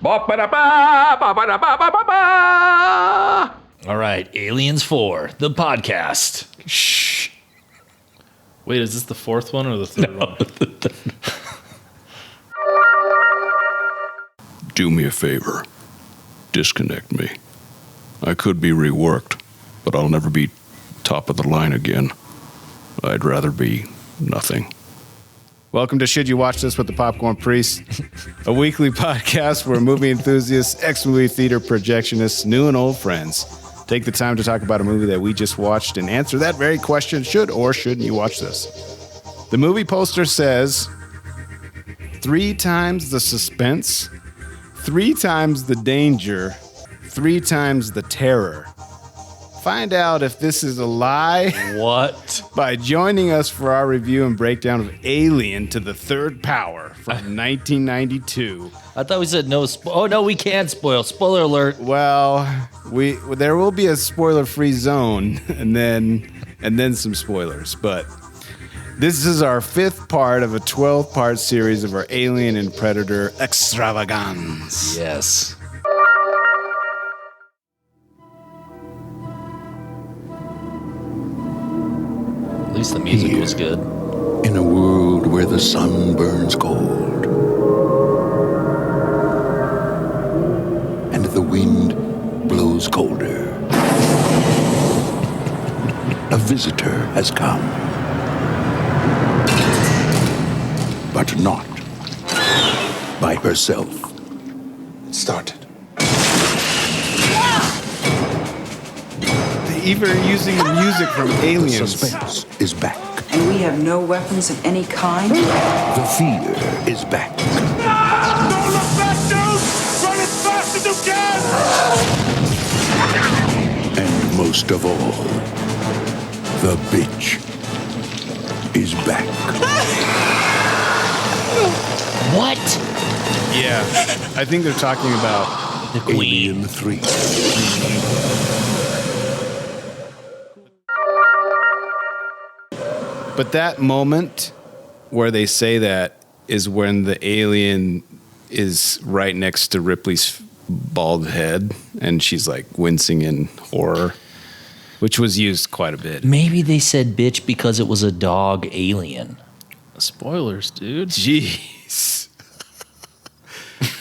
All right, Aliens 4, the podcast. Shh. Wait, is this the fourth one or the third one? Do me a favor. Disconnect me. I could be reworked, but I'll never be top of the line again. I'd rather be nothing. Welcome to Should You Watch This with the Popcorn Priest, a weekly podcast where movie enthusiasts, ex-movie theater projectionists, new and old friends take the time to talk about a movie that we just watched and answer that very question, should or shouldn't you watch this? The movie poster says 3 times the suspense, 3 times the danger, 3 times the terror. Find out if this is a lie. What? By joining us for our review and breakdown of Alien to the Third Power from 1992. I thought we said no. Oh no, we can spoil. Spoiler alert. Well, there will be a spoiler-free zone, and then some spoilers. But this is our 5th part of a 12-part series of our Alien and Predator extravaganza. Yes. At least the music was good. In a world where the sun burns cold and the wind blows colder, a visitor has come, but not by herself. It started. Even using the music from Aliens. The suspense is back. And we have no weapons of any kind? The fear is back. Don't look back, dude! Run as fast as you can! And most of all, the bitch is back. What? Yeah, I think they're talking about The Queen. Alien 3. But that moment where they say that is when the alien is right next to Ripley's bald head, and she's like wincing in horror, which was used quite a bit. Maybe they said bitch because it was a dog alien. Spoilers, dude. Jeez.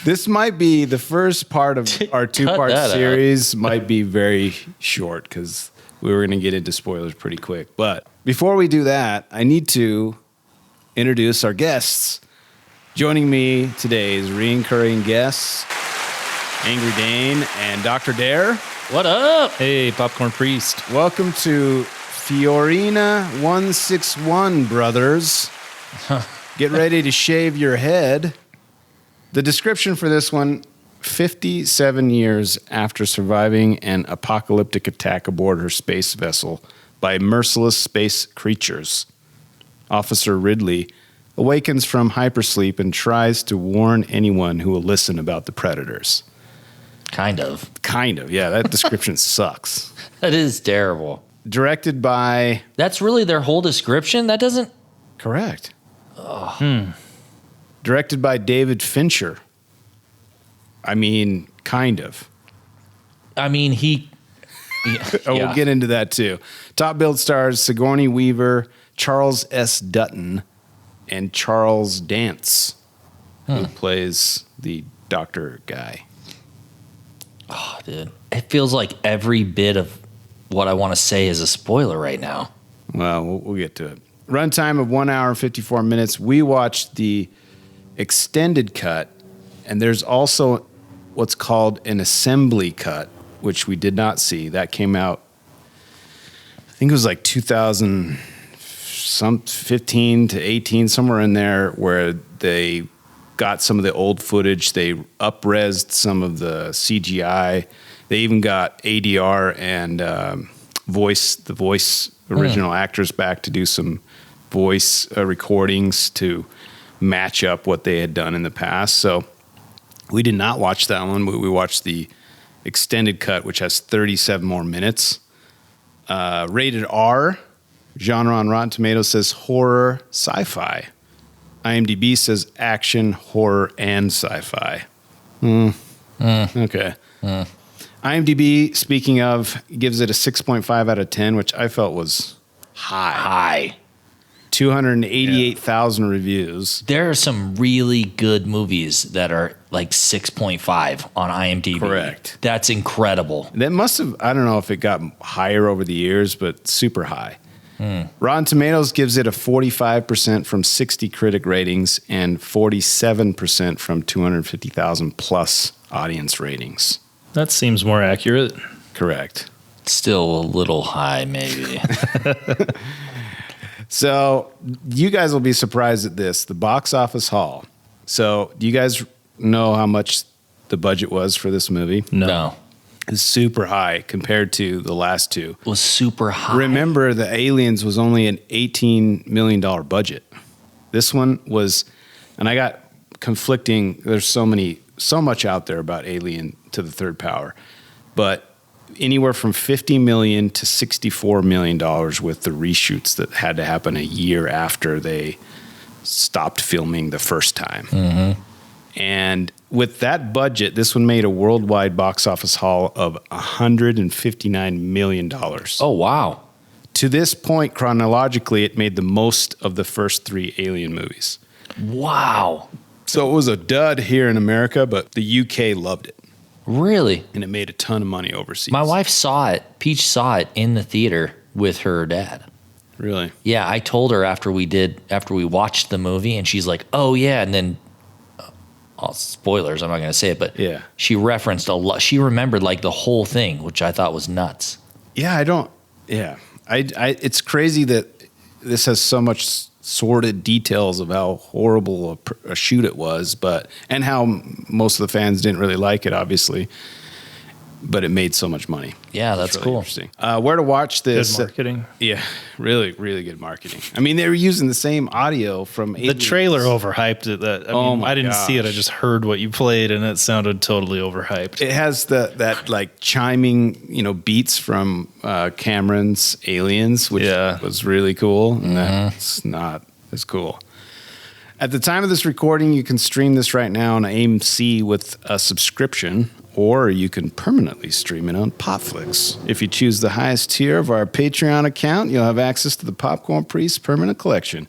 This might be the first part of our 2-part that series, might be very short because we were going to get into spoilers pretty quick. But before we do that, I need to introduce our guests. Joining me today is recurring guests, Angry Dane and Dr. Dare. What up? Hey, Popcorn Priest. Welcome to Fiorina 161, brothers. Get ready to shave your head. The description for this one: 57 years after surviving an apocalyptic attack aboard her space vessel by merciless space creatures, Officer Ridley awakens from hypersleep and tries to warn anyone who will listen about the predators. Kind of. Yeah, that description sucks. That is terrible. Directed by... That's really their whole description? That doesn't... Correct. Directed by David Fincher. I mean, kind of. I mean, he... We'll get into that too. Top billed stars Sigourney Weaver, Charles S. Dutton, and Charles Dance, who plays the doctor guy. Oh, dude. It feels like every bit of what I want to say is a spoiler right now. Well, we'll get to it. Runtime of 1 hour and 54 minutes. We watched the extended cut, and there's also what's called an assembly cut, which we did not see. That came out, I think it was like 2015 to 18, somewhere in there, where they got some of the old footage. They up-resed some of the CGI. They even got ADR and the voice original actors back to do some voice recordings to match up what they had done in the past. So we did not watch that one, but we watched the extended cut, which has 37 more minutes. Rated R. Genre on Rotten Tomatoes says horror, sci-fi. IMDb says action, horror, and sci-fi. Okay. IMDb, speaking of, gives it a 6.5 out of 10, which I felt was high. 288,000 reviews. There are some really good movies that are like 6.5 on IMDb. Correct. That's incredible. That must have, I don't know if it got higher over the years, but super high. Rotten Tomatoes gives it a 45% from 60 critic ratings and 47% from 250,000 plus audience ratings. That seems more accurate. Correct. Still a little high, maybe. So you guys will be surprised at this. The box office haul. So do you guys know how much the budget was for this movie? No. It's super high compared to the last two. It was super high. Remember, the Aliens was only an $18 million budget. This one was, and I got conflicting, there's so much out there about Alien to the Third Power, but anywhere from $50 million to $64 million with the reshoots that had to happen a year after they stopped filming the first time. Mm-hmm. And with that budget, this one made a worldwide box office haul of $159 million. Oh, wow. To this point, chronologically, it made the most of the first three Alien movies. Wow. So it was a dud here in America, but the UK loved it. Really? And it made a ton of money overseas. My wife saw it. Peach saw it in the theater with her dad. Really? Yeah, I told her after we watched the movie, and she's like, "Oh yeah," and then, spoilers. I'm not going to say it, but yeah, she referenced a lot. She remembered like the whole thing, which I thought was nuts. Yeah, it's crazy that this has so much sordid details of how horrible a shoot it was, and how most of the fans didn't really like it, obviously. But it made so much money. Yeah, that's really cool. Interesting. Where to watch this? Good marketing. Yeah, really, really good marketing. I mean, they were using the same audio from The trailer overhyped it. I didn't see it. I just heard what you played, and it sounded totally overhyped. It has that like chiming, beats from Cameron's Aliens, which was really cool. And that's not as cool. At the time of this recording, you can stream this right now on AMC with a subscription, or you can permanently stream it on Popflix. If you choose the highest tier of our Patreon account, you'll have access to the Popcorn Priest permanent collection.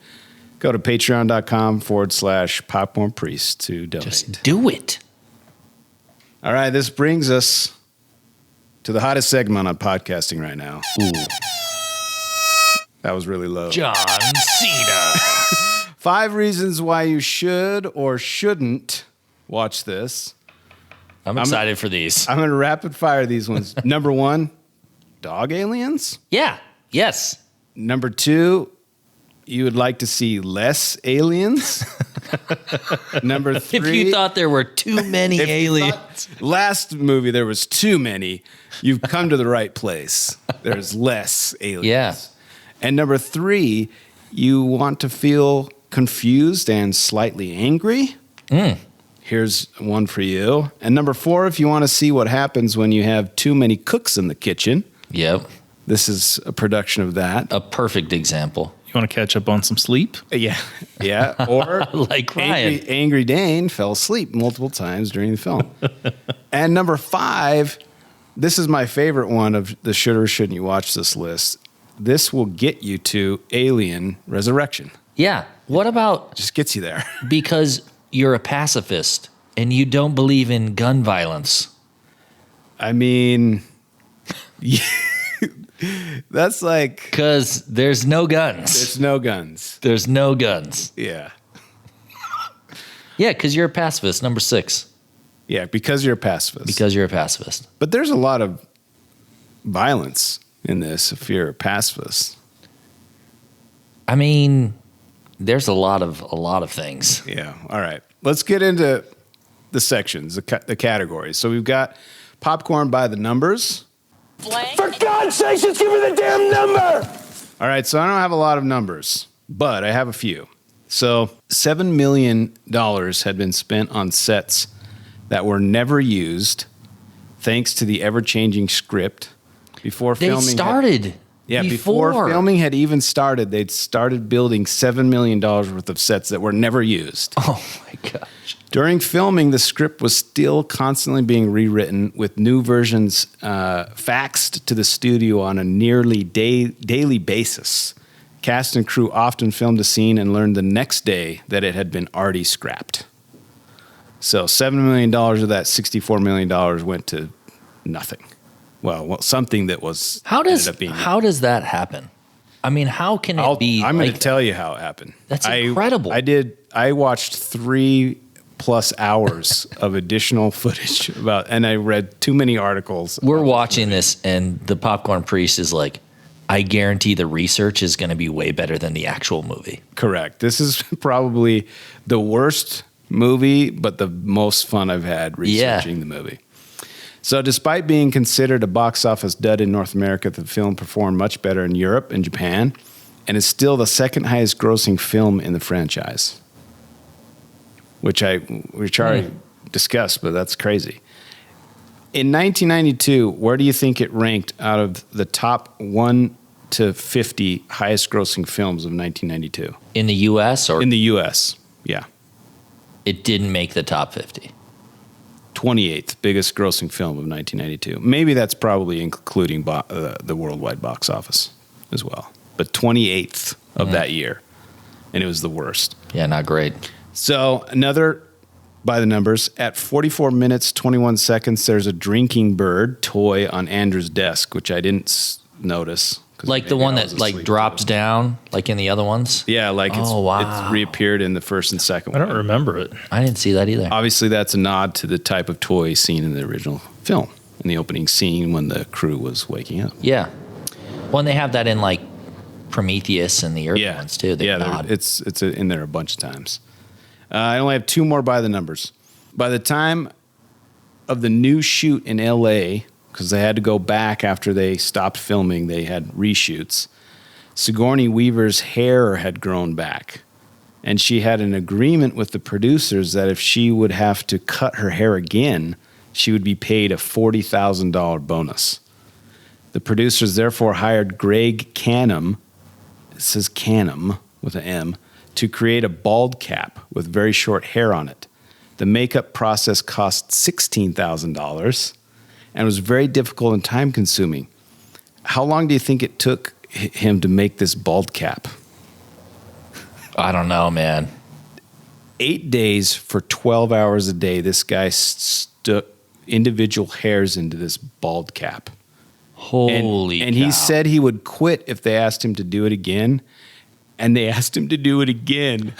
Go to patreon.com/Popcorn Priest to donate. Just do it. All right, this brings us to the hottest segment on podcasting right now. Ooh. That was really low. John Cena. 5 reasons why you should or shouldn't watch this. I'm excited for these. I'm going to rapid fire these ones. Number 1, dog aliens. Yeah. Yes. Number 2, you would like to see less aliens. Number 3. If you thought there were too many aliens. Last movie, there was too many. You've come to the right place. There's less aliens. Yeah. And number 3, you want to feel confused and slightly angry. Here's one for you. And number 4, if you want to see what happens when you have too many cooks in the kitchen. Yep. This is a production of that. A perfect example. You want to catch up on some sleep? Yeah. Or like Ryan. Angry Dane fell asleep multiple times during the film. And number 5, this is my favorite one of the should or shouldn't you watch this list. This will get you to Alien Resurrection. Yeah. What about... Just gets you there. Because you're a pacifist and you don't believe in gun violence. I mean... That's like... Because there's no guns. There's no guns. There's no guns. Yeah. Yeah, because you're a pacifist, number 6. Yeah, because you're a pacifist. Because you're a pacifist. But there's a lot of violence in this if you're a pacifist. I mean, there's a lot of things. Yeah. All right. Let's get into the sections, the categories. So we've got popcorn by the numbers. For God's sakes, just give me the damn number! All right, so I don't have a lot of numbers, but I have a few. So $7 million had been spent on sets that were never used, thanks to the ever-changing script. Before They filming, started Yeah, before filming had even started, they'd started building $7 million worth of sets that were never used. Oh my gosh. During filming, the script was still constantly being rewritten, with new versions faxed to the studio on a nearly daily basis. Cast and crew often filmed a scene and learned the next day that it had been already scrapped. So $7 million of that $64 million went to nothing. Well, something that was ended up being. How does that happen? I mean, how can it be? I'm going to tell you how it happened. That's incredible. I watched 3+ hours of additional footage and I read too many articles. We're watching this, and the popcorn priest is like, I guarantee the research is going to be way better than the actual movie. Correct. This is probably the worst movie, but the most fun I've had researching the movie. So despite being considered a box office dud in North America, the film performed much better in Europe and Japan, and is still the second highest grossing film in the franchise, which already discussed, but that's crazy. In 1992, where do you think it ranked out of the top 1 to 50 highest grossing films of 1992? In the U.S. or? In the U.S., yeah. It didn't make the top 50. 28th biggest grossing film of 1992. Maybe that's probably including the worldwide box office as well. But 28th of that year. And it was the worst. Yeah, not great. So another, by the numbers, at 44 minutes, 21 seconds, there's a drinking bird toy on Andrew's desk, which I didn't notice. Like the one that like drops down, like in the other ones? Yeah, like it's reappeared in the first and second one. I don't remember it. I didn't see that either. Obviously, that's a nod to the type of toy seen in the original film, in the opening scene when the crew was waking up. Yeah. Well, and they have that in like Prometheus and the early ones too. They nod. It's in there a bunch of times. I only have 2 more by the numbers. By the time of the new shoot in L.A., because they had to go back after they stopped filming, they had reshoots, Sigourney Weaver's hair had grown back. And she had an agreement with the producers that if she would have to cut her hair again, she would be paid a $40,000 bonus. The producers therefore hired Greg Canham, it says Canham with an M, to create a bald cap with very short hair on it. The makeup process cost $16,000 and was very difficult and time-consuming. How long do you think it took him to make this bald cap? I don't know, man. 8 days for 12 hours a day, this guy stuck individual hairs into this bald cap. Holy And cow. he said he would quit if they asked him to do it again. And they asked him to do it again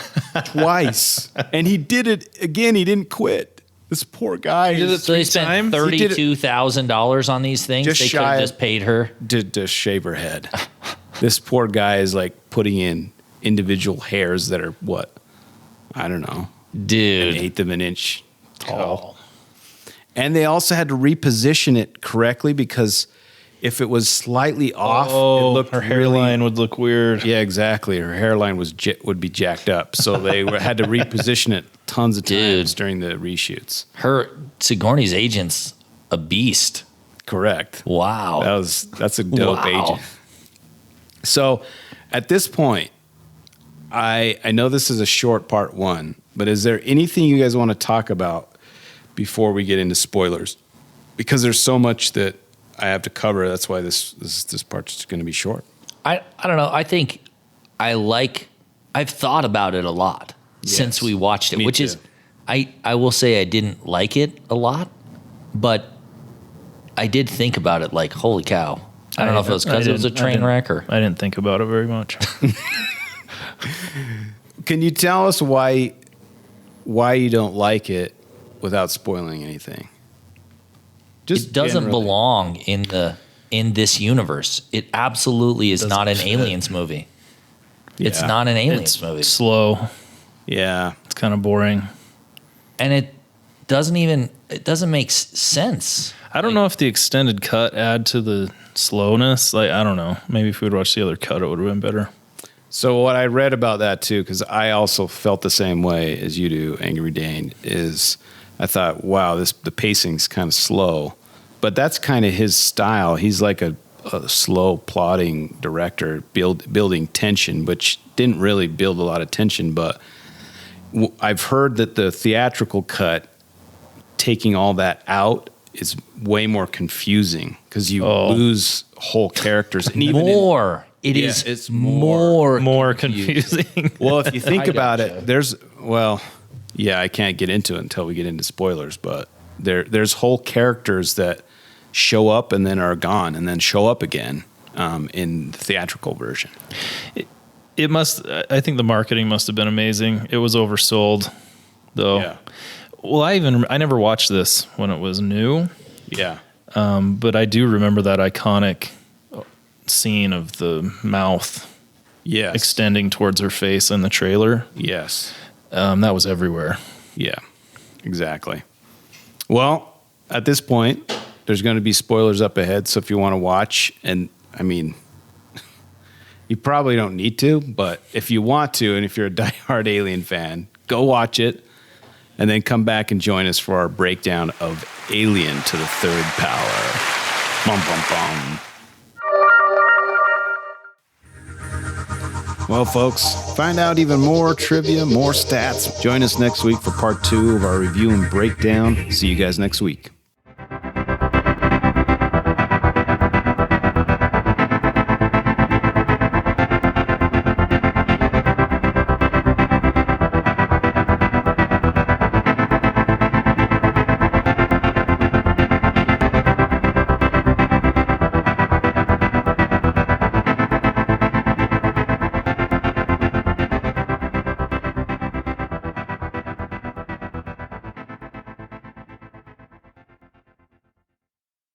twice. And he did it again. He didn't quit. This poor guy. So they spent $32,000 on these things. Just they could have just paid her to shave her head. This poor guy is like putting in individual hairs that are what? I don't know. Dude. An eighth of an inch tall. And they also had to reposition it correctly because if it was slightly off, it looked her hairline would look weird. Yeah, exactly. Her hairline would be jacked up. So they had to reposition it tons of times during the reshoots. Sigourney's agent's a beast. Correct. Wow. That's a dope agent. So at this point, I know this is a short part 1, but is there anything you guys want to talk about before we get into spoilers? Because there's so much that I have to cover. That's why this part's going to be short. I don't know. I think I've thought about it a lot since we watched it, which is, I will say I didn't like it a lot, but I did think about it like, holy cow. I don't know if it was because it was a train wreck or. I didn't think about it very much. Can you tell us why you don't like it without spoiling anything? It doesn't belong in this universe. It absolutely is not an Aliens movie. Yeah. It's not an Aliens movie. Slow. Yeah. It's kind of boring. And it doesn't make sense. I don't know if the extended cut add to the slowness. Like, I don't know. Maybe if we'd watched the other cut, it would have been better. So what I read about that too, because I also felt the same way as you do, Angry Dane, is I thought, wow, the pacing's kind of slow. But that's kind of his style. He's like a a slow plotting director, building tension, which didn't really build a lot of tension. But I've heard that the theatrical cut, taking all that out, is way more confusing because you lose whole characters. And even it's more confusing. Well, if you think about it, I can't get into it until we get into spoilers, but there's whole characters that show up and then are gone and then show up again in the theatrical version. I think the marketing must have been amazing. It was oversold, though. Yeah. Well, I never watched this when it was new. Yeah. But I do remember that iconic scene of the mouth extending towards her face in the trailer. Yes. That was everywhere. Yeah, exactly. Well, at this point, there's going to be spoilers up ahead. So if you want to watch, and I mean, you probably don't need to, but if you want to, and if you're a diehard Alien fan, go watch it and then come back and join us for our breakdown of Alien to the Third Power. Bum, bum, bum. Well, folks, find out even more trivia, more stats. Join us next week for part 2 of our review and breakdown. See you guys next week.